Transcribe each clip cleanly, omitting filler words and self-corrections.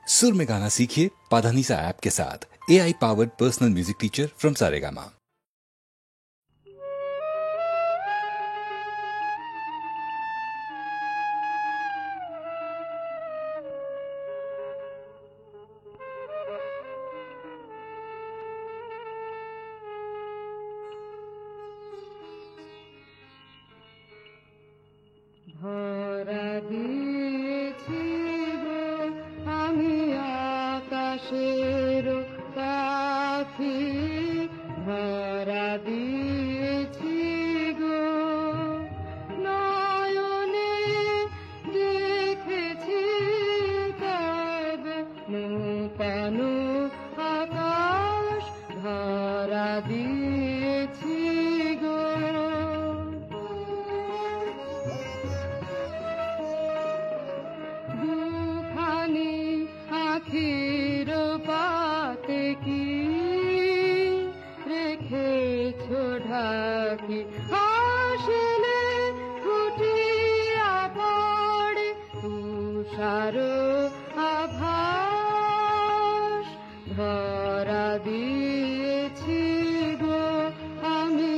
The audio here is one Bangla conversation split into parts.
सुर में गाना सीखिए पाधानीसा ऐप के साथ। AI powered personal music teacher from Saregama. ধরা দিয়েছি গো আমি আকাশের পাখি, ধরা দিয়েছি গো নয়নে দেখেছি তব নূতন আকাশ, ধরা দিয়েছি গো। দুখানি আখির পাতে কি রেখেছো ঢাকি, আসলে ফুটিয়া পড়ে তুষার আভাস, ধরা দিয়েছি গো আমি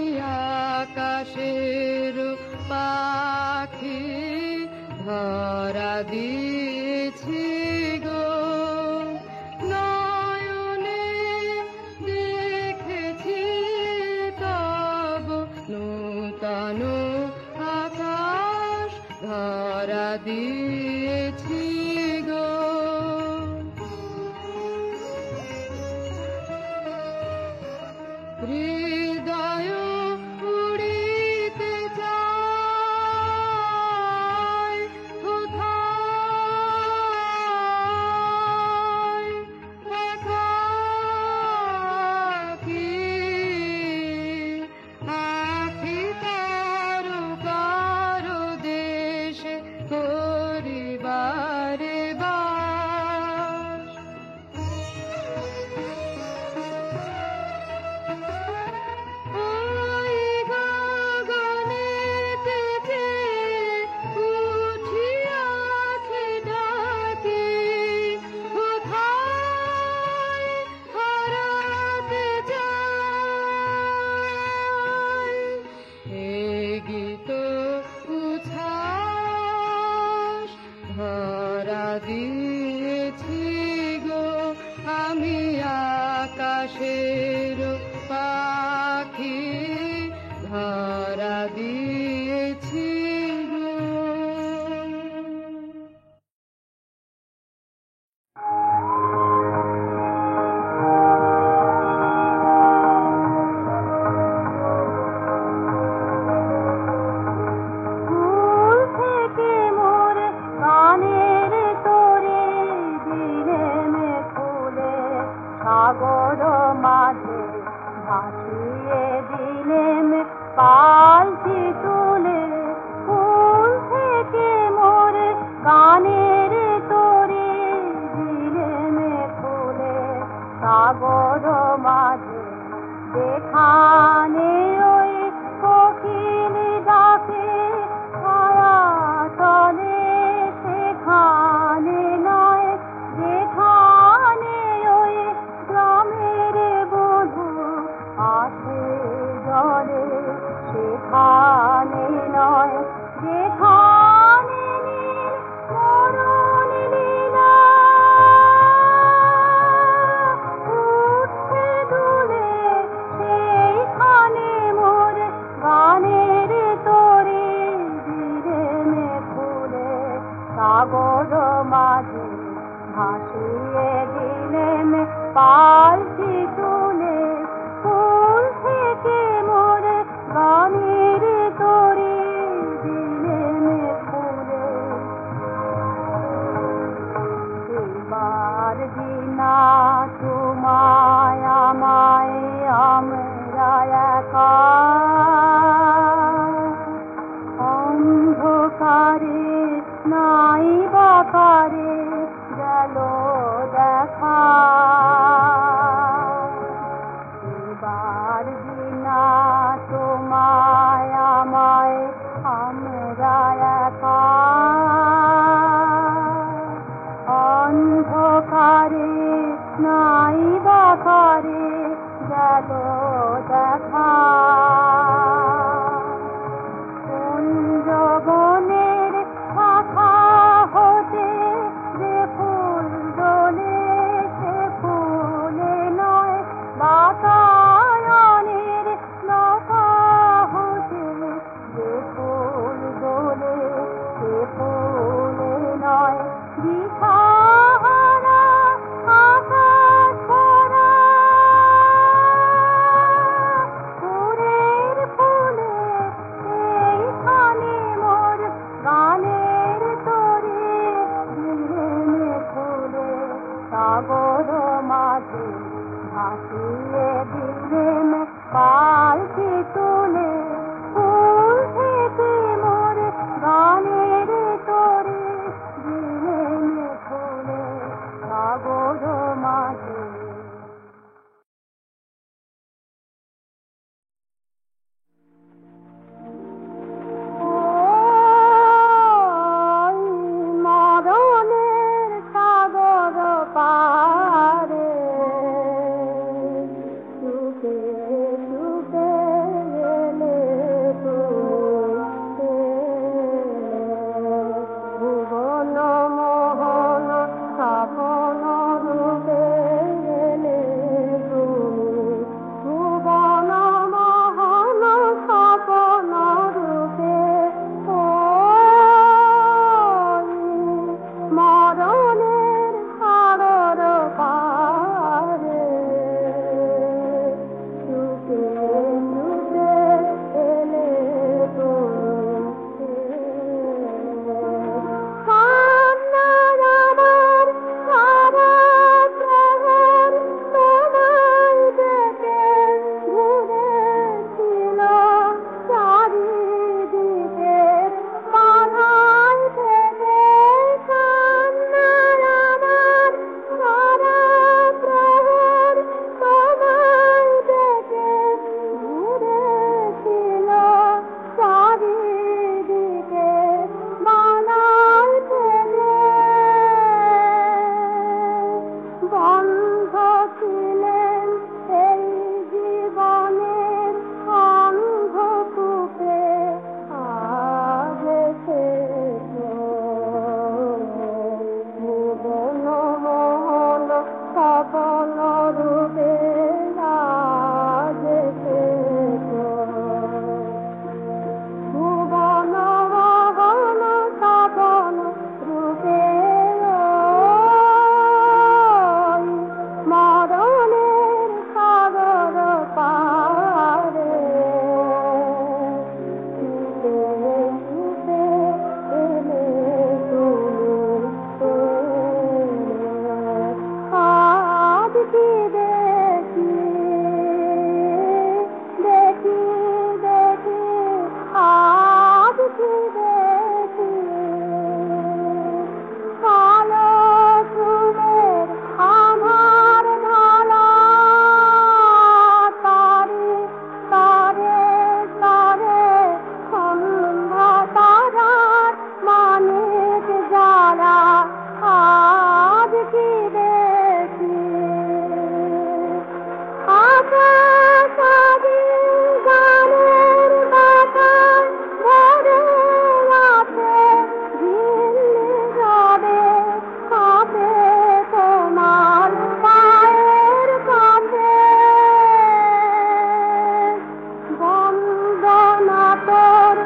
আকাশের পাখি, ধরা দিয়েছি গো নয়নে দেখেছি তব নূতন আকাশ, ধরা দিয়েছি গো। হৃদয় উড়িতে যায় কোথায় একাকী, আখি কারো কারো দেশে করিবারে বাস, ওই গগনেতে যে উঠিয়াছে ডাকি, কোথায় হারাতে যাই এ গীত উচ্ছ্বাস, ধরা দিয়েছি গো আমি আকাশের পাখি, ধরা দিয়েছি গো। ফুল থেকে মোর কানের তোরে দিলে মে ফুলে সাগর মাঝে ভাসিয়ে দিলে মে পালকি তুলে, ফুল থেকে মোর কানের তোরে দিলে মে ফুলে সাগর মাঝে, যেখানে ওই কোকিল ডাকে ছায়া তলে সেখানে নয়, যেখানে ওই গ্রামের বধূ আসে জলে সেখানে নয়, যেখানে নীল মরণ লীলা উঠছে দুলে, সেইখানে মোর গানের তোরে দিলে মে ফুলে সাগর মাঝে ভাসিয়ে দিলে মে পালকি তুলে, ফুল থেকে মোর গানের তোরে দিলে মে ফুলে। এবার দিনা তোমায় আমায় আমরা একা অন্ধকারে নাই বাকারে গেল দেখা, এবার দিনা তোমায় আমায় আমরা একা অন্ধকার নাই বা কারে গেল দেখা কুঞ্জবনের শাখা হতে যে ফুল দোলে সে ফুলে নয় বাতায়নের লতা হতে যে ফুল দোলে সে ফুলে নয় দিশাহারা আকাশ ভরা ফুলের ফুলে এইখানে মোর গানের তরে দিনে ফুলে সাগর মাঝে ভাসিয়ে দিলেন পালকি তুলে ফুল থেকে মোর গানের তরে দিলেন ফুলে সাগর মাঝে মরণের সাগর পারে সুখে সুখে এলে তুমি ভুবন মোহন স্থাপন রূপে এলে তুমি ভুবন মোহন স্থাপন রূপে মরণের সাগর পারে সুখে সুখে এলে তুমি কান্নার আমার সারা প্রহর তোমায় দেখে ঘুরেছিল চারিদিকের বাধাই থেকে কান্নার আমার সারা প্রহর তোমায় দেখে ঘুরেছিল চারিদিকের বাধাই থেকে বন্ধ ছিলেন এই জীবনের অন্ধকূপে আজ এসেছো ভুবন মোহন স্থাপন রূপে আজ এসেছো ভুবন মোহন স্থাপন রূপে মরণের সাগর পারে সুখে সুখে এলে তুমি আজ কি দেখি দেখি দেখি আজ কি দেখি কালো চুলের আধার ঢালা তারে তারে তারে সন্ধ্যা তারার মানিক জ্বালা আজ কি দেখি আকাশ আদি গানের বাতাস ভরে আছে ঝিল্লি রবে কাঁপে তোমার পায়ের কাছে বন্দনা তোর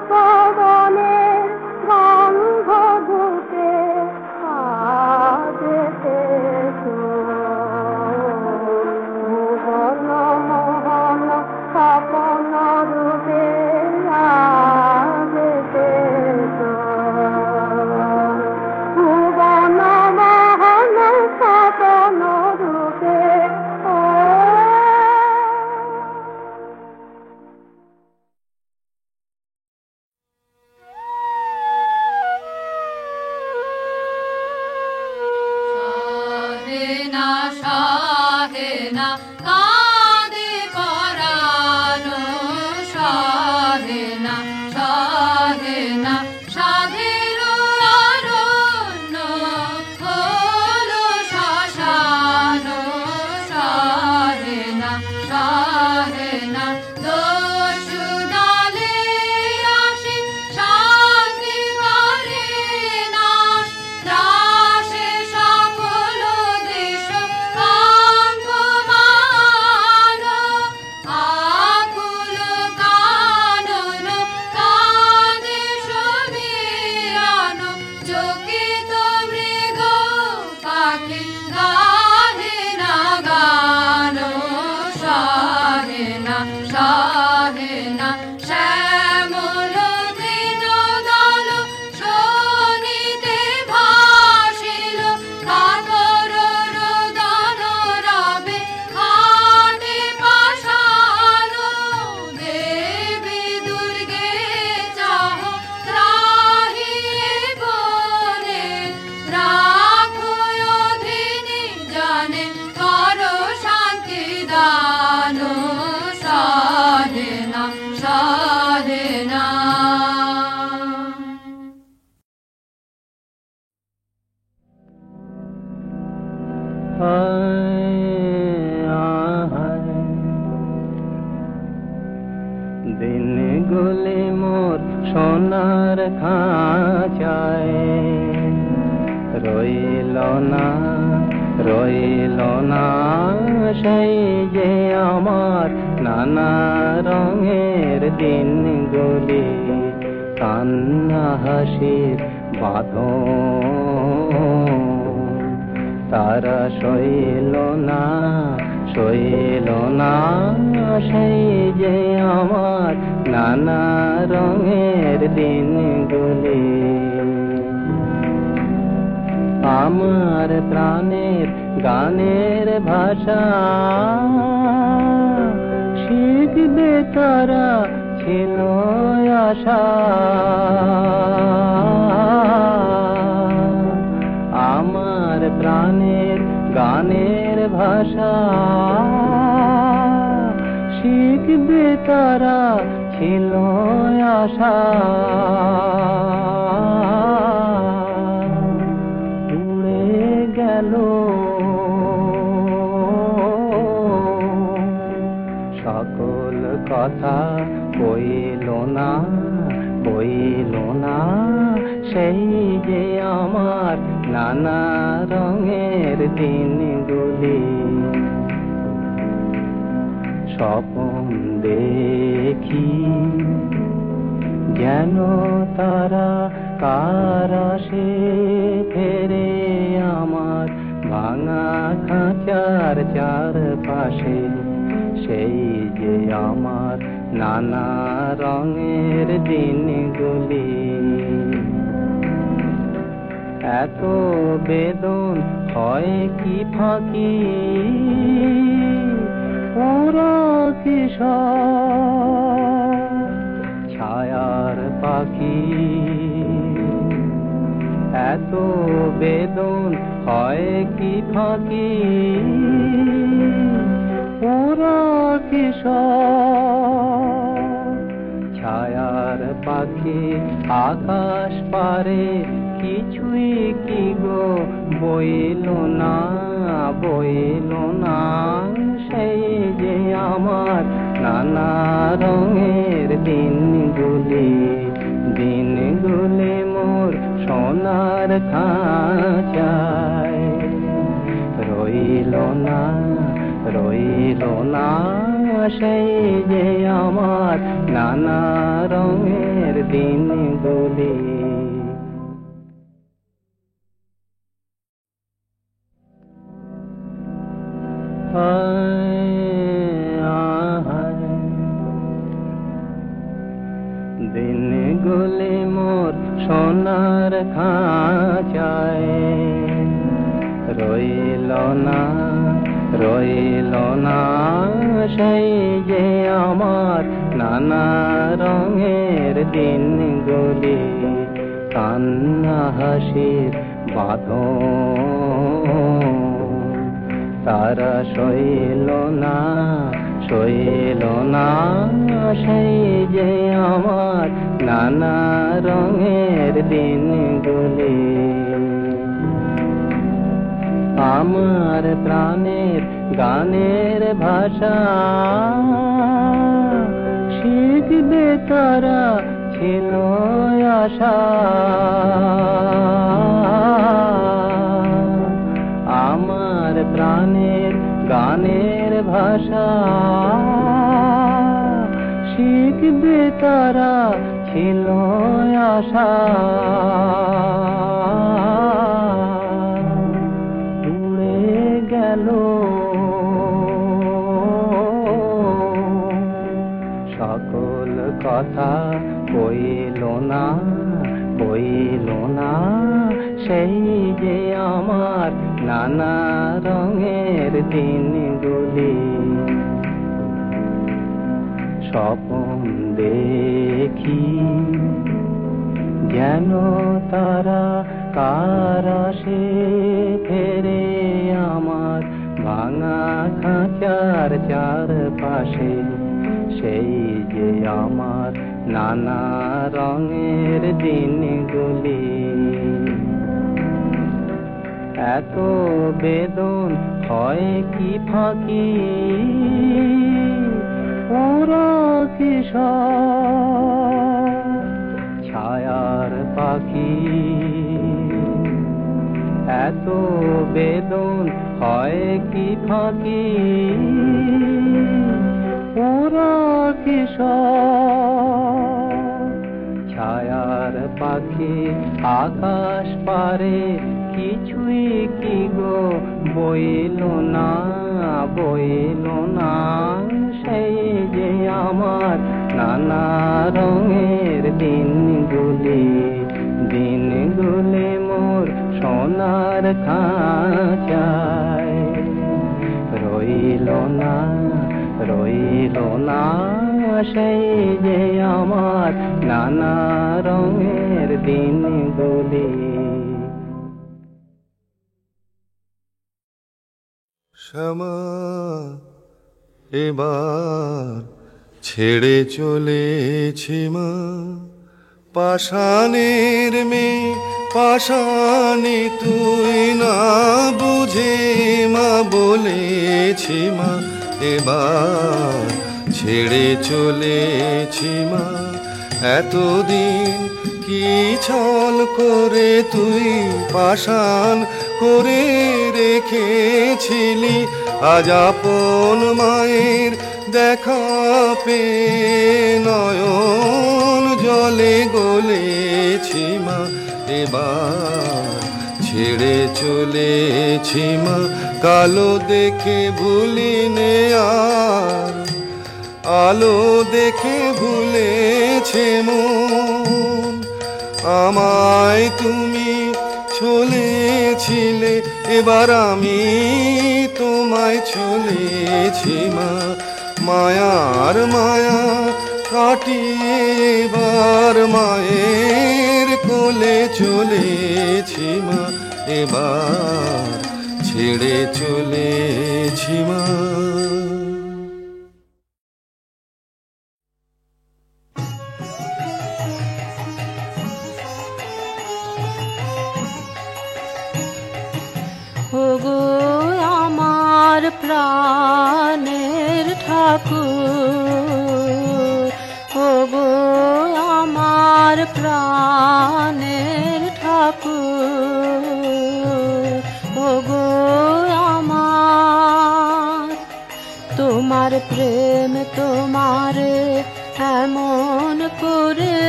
পুষ্পবনের গন্ধ ঘুটে আজ এসেছো ভুবন মোহন স্থাপন রূপে আজ এসেছো ভুবন মোহন স্থাপন রূপে শাহেনা শাহেনা কাঁদে পরানো শাহেনা শাহেনা সাধের অরণ্য হলো শ্মশান দিনগুলি মোর সোনার খাঁচায় রইল না সেই যে আমার নানা রঙের দিনগুলি কান্না হাসির বাঁধন তারা সইল না সেই যে আমার নানা রঙের দিনগুলি আমার প্রাণের গানের ভাষা শিখবে তারা ছিল আশা আমার প্রাণের গানের ভাষা শিখবে তারা ছিল আশা উড়ে গেল সকল কথা বইল না সেই যে আমার নানা রঙের দিনগুলি স্বপ্ন দেখি যেন তারা কারাশে ফেরে আমার ভাঙা খাঁচার চারপাশে সেই যে আমার নানা রঙের দিনগুলি এত বেদন হয় কি ফাঁকি ওরা কিশোর ছায়ার পাখি এত বেদন হয় কি ফাঁকি ওরা কিশোর ছায়ার পাখি আকাশ পারে কিছুই কি গো বইল না সেই যে আমার নানা রঙের দিনগুলি মোর সোনার খাঁচায় রইল না সেই যে আমার নানা রঙের দিনগুলি দিনগুলি মোর সোনার খাঁচায় রইল না সেই যে আমার নানা রঙের দিনগুলি কান্না হাসির বাঁধন তারা সইল না সেই যে আমার নানা রঙের দিনগুলি আমার প্রাণের গানের ভাষা শিখবে তারা ছিল আশা আমার প্রাণের গানের ভাষা শিখবে তারা ছিল আশা উড়ে গেল সকল কথা বইল না সেই যে আমার নানা রঙের দিনগুলি স্বপ্ন দেখি যেন তারা কারাশে ফেরে আমার ভাঙা খাঁচার চারপাশে সেই যে আমার নানা রঙের দিনগুলি এত বেদন হয় কি ফাঁকি ওরা কিশোর ছায়ার পাখি এত বেদন হয় কি ফাঁকি ওরা কিশোর ছায়ার পাখি আকাশ পারে কিছুই কি গো বইল না সেই যে আমার নানা রঙের দিনগুলি মোর সোনার খাঁচায় রইল না সেই যে আমার নানা রঙের দিনগুলি। শ্যামা এবার ছেড়ে চলেছি মা পাষাণের মেয়ে পাষাণে তুই না বুঝে মা বলেছি মা এবার ছেড়ে চলেছি মা এতদিন কি ছল করে তুই পাষাণ করে রেখেছিলি আজ আপন মায়ের দেখা পেয়ে নয়ন জলে গলেছি মা এবার ছেড়ে চলেছি মা কালো দেখে ভুলিনে আর আলো দেখে ভুলেছে মন আমায় তুমি চলেছিলে এবার আমি তোমায় চলেছি মা মায়ার মায়া কাটিয়ে এবার মায়ের কোলে চলেছি মা এবার ছেড়ে চলেছি মা। ওগো আমার প্রাণের ঠাকুর ওগো আমার প্রাণের ঠাকুর ওগো আমার তোমার প্রেম তোমারে এমন করে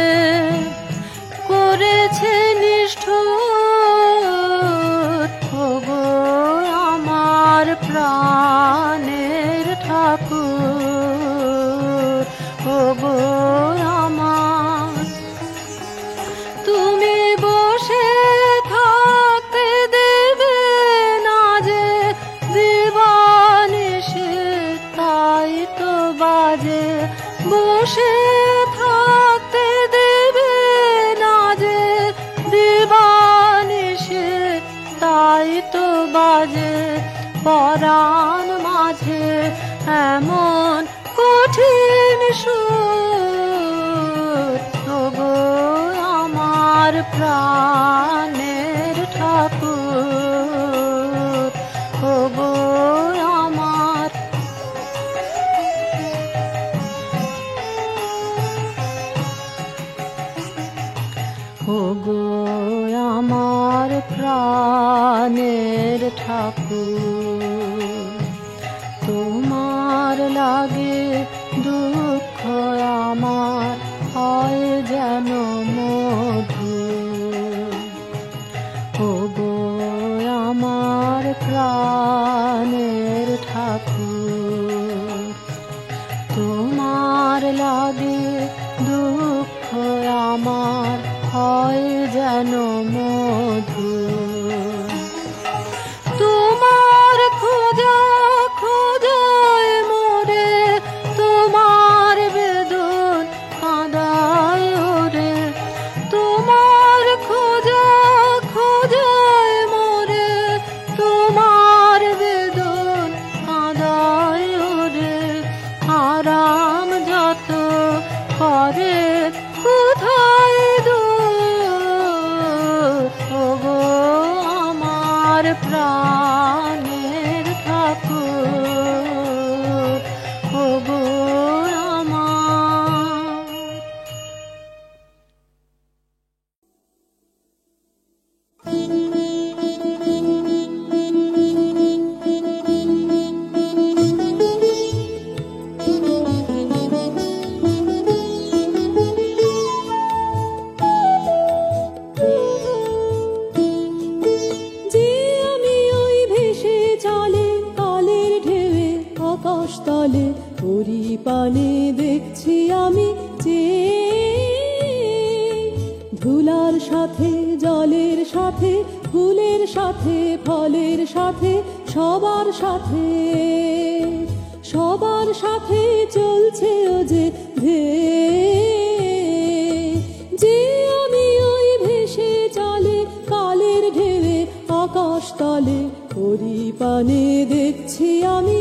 করেছে নিষ্ঠুর ওগো আমার প্রাণের ঠাকুর ওগো আমার তুমি বসে থাকতে দেবে না যে দিবানিশি তাই তো বাজে বসে থাকতে দেবে না যে দিবানিশি তাই তো বাজে পরাণ মাঝে এমন কঠিন সুর ওগো আমার প্রাণের ঠাকুর ওগো আমার ওগো আমার প্রাণের ঠাকুর তোমার লাগে দুঃখ আমার হয় যেন মধু ওগো আমার প্রাণের ঠাকুর তোমার লাগে দুঃখ আমার হয় যেন মধু তোমার খোঁজা খোঁজায় মোরে তোমার বেদন আমার প্রাণের ঠাকুর ওগো আমার। তলে ওরি পানে দেখছি আমি ধুলার সাথে জলের সাথে ফুলের সাথে ফলের সাথে সবার সাথে চলছে ও যে যে আমি ওই ভেসে চলে কালের ঢেউয়ে আকাশ তলে ওরি পানে দেখছি আমি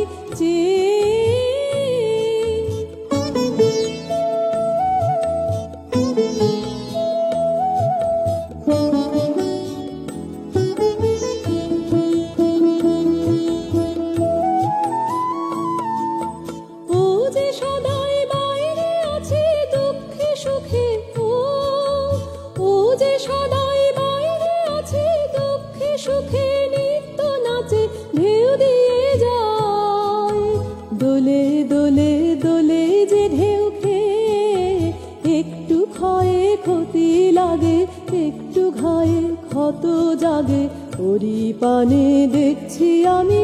ক্ষত জাগে ওরি পানে দেখছি আমি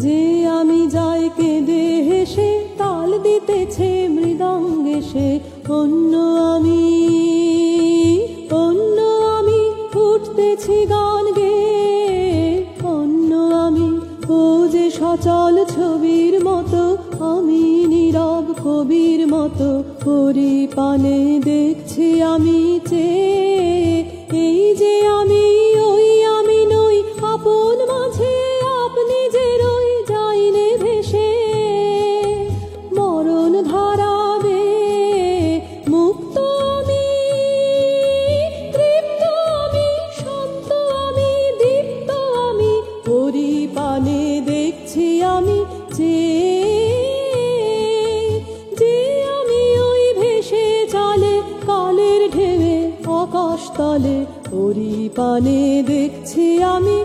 যে আমি যাই কেঁদে হেসে তাল দিতেছে মৃদঙ্গে সে অন্য আমি উঠতেছি গান গে অন্য আমি ও যে সচল ছবির মতো আমি নীরব কবির মতো ওরি পানে দেখছি আমি এই যে আমি ওই আমি নই আপন মাঝে আপনি যে রই যাইনে ভেসে মরণ ধারাবে মুক্ত আমি তৃপ্ত আমি শান্ত আমি দীপ্ত আমি ওরি পানে দেখছি আমি আকাশ তলে ওরি পানে দেখছি আমি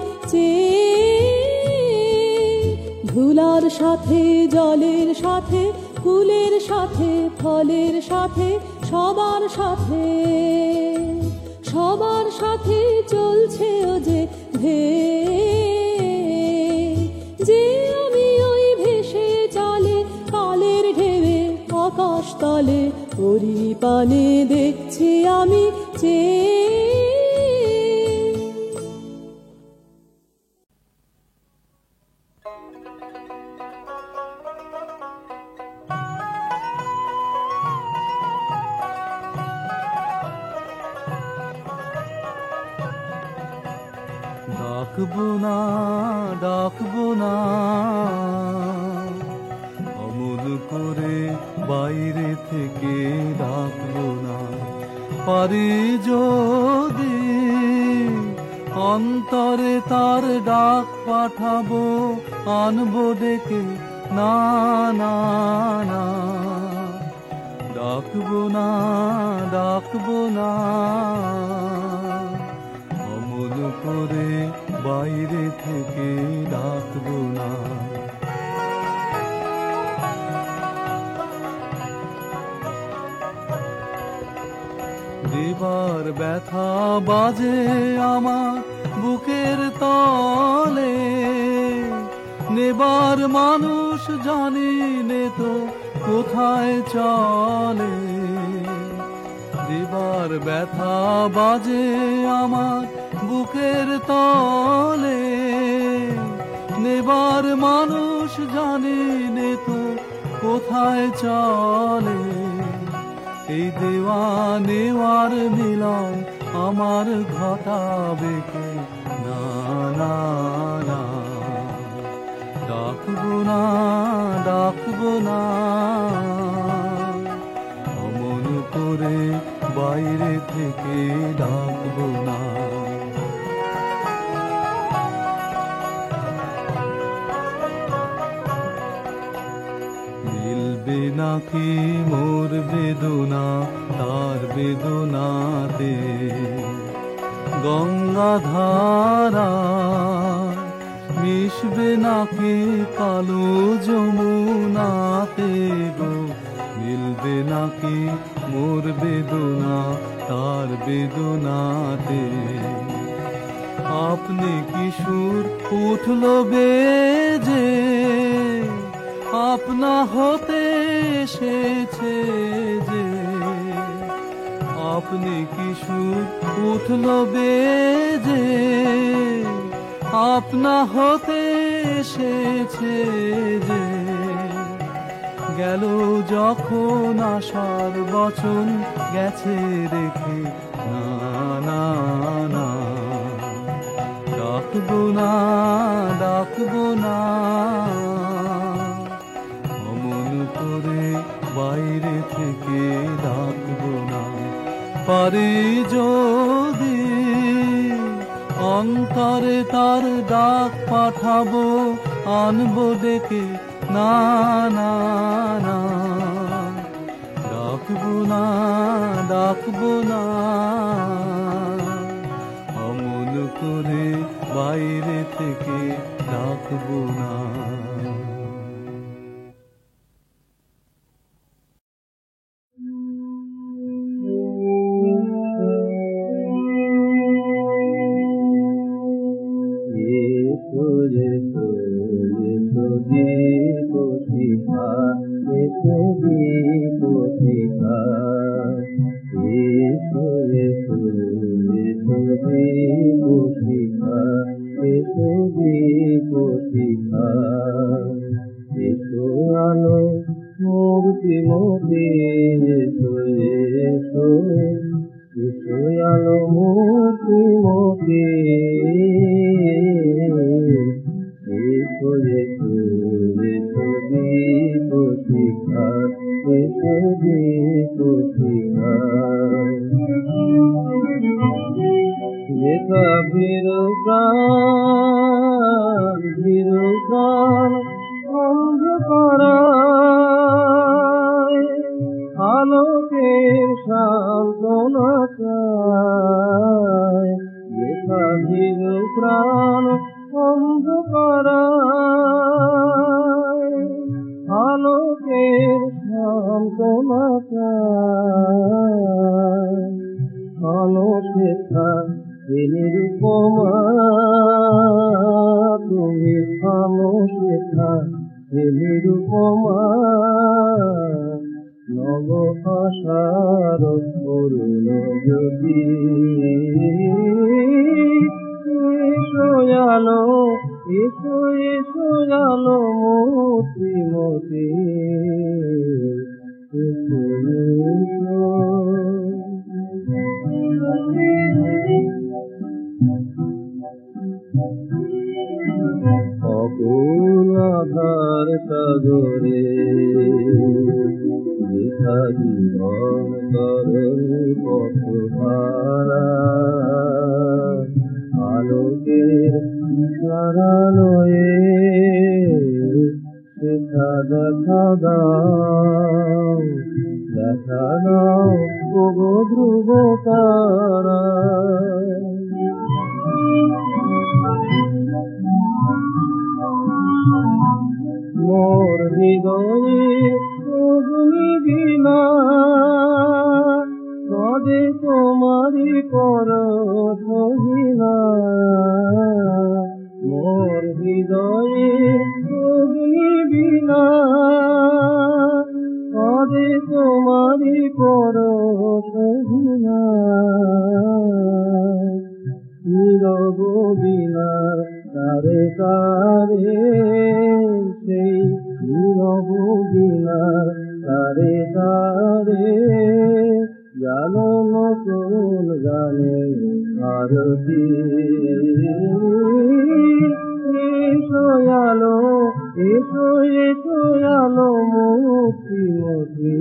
ধুলার সাথে জলের সাথে ফুলের সাথে ফলের সাথে সবার সাথে চলছে ও যে যে আমি ওই ভেসে চলে কালের ঢেউয়ে আকাশ তলে ওরি পানে দেখছি আমি ডাকবো না অমল করে বাইরে থেকে ডাকবো না পারি যদি অন্তরে তার ডাক পাঠাবো আনবো ডেকে না না না ডাকবো না অমল করে বাইরে থেকে ডাকবো না দেবার ব্যথা বাজে আমার বুকের তলে নেবার মানুষ জানি নে তো কোথায় চলে দেবার ব্যথা বাজে আমার বুকের তলে নেবার মানুষ জানি নে তো কোথায় চলে এই দেওয়া নেওয়ার মিলন আমার ঘটাবে কে না না না ডাকবো না করে বাইরে থেকে ডাকবো না। মিলবে নাকি মোর বেদনা তার বেদনাতে, গঙ্গা ধারা মিশবে নাকি কালো যমুনাতে গো, মিলবে নাকি মোর বেদনা তার বেদনাতে। আপনি কিশোর উঠল বেজে, আপনা হতে এসেছে যে, আপনি কিশোর উঠল বেজে, আপনা হতে এসেছে যে। গেল যখন আশার বচন গেছে রেখে, না না না ডাকবো না, ডাকবো না। অমন করে বাইরে থেকে ডাকবো না। পারি যদি অন্তরে তার ডাক পাঠাবো, আনবো ডেকে, না না না ডাকবো না, ডাকবো না। অমন করে বাইরে থেকে ডাকবো না। আলোকের সান্ত্বনা চায়, যেখানে প্রাণ অন্ধকারায়, আলোকের সান্ত্বনা চায়। আলো শেখা নিরুপমা তুমি, আলো শেখা নিরুপমা, নব আশার করুণ যদি। এসো আলো, এসো এসো আলো মতি মতি, এসো এসো। অকুল আধার সাগরে জীবন করেন পথহারা, আলোকের ইশারা লয়ে সেটা দেখা দাও, দেখা দাও ওগো ধ্রুব তারা। মোর হৃদয়ে অগ্নি বিনা কদে তোমারি পরশ হীনা, মোর হৃদয়ে অগ্নি বিনা কদে তোমারি পরশ হীনা। নীরব বিনার তারে তারে, সেই নীরব বিনার তারে তারে, জানো নতুন গানে আরতি। এসো আলো, এসো এসো আলো মুক্তি মতি,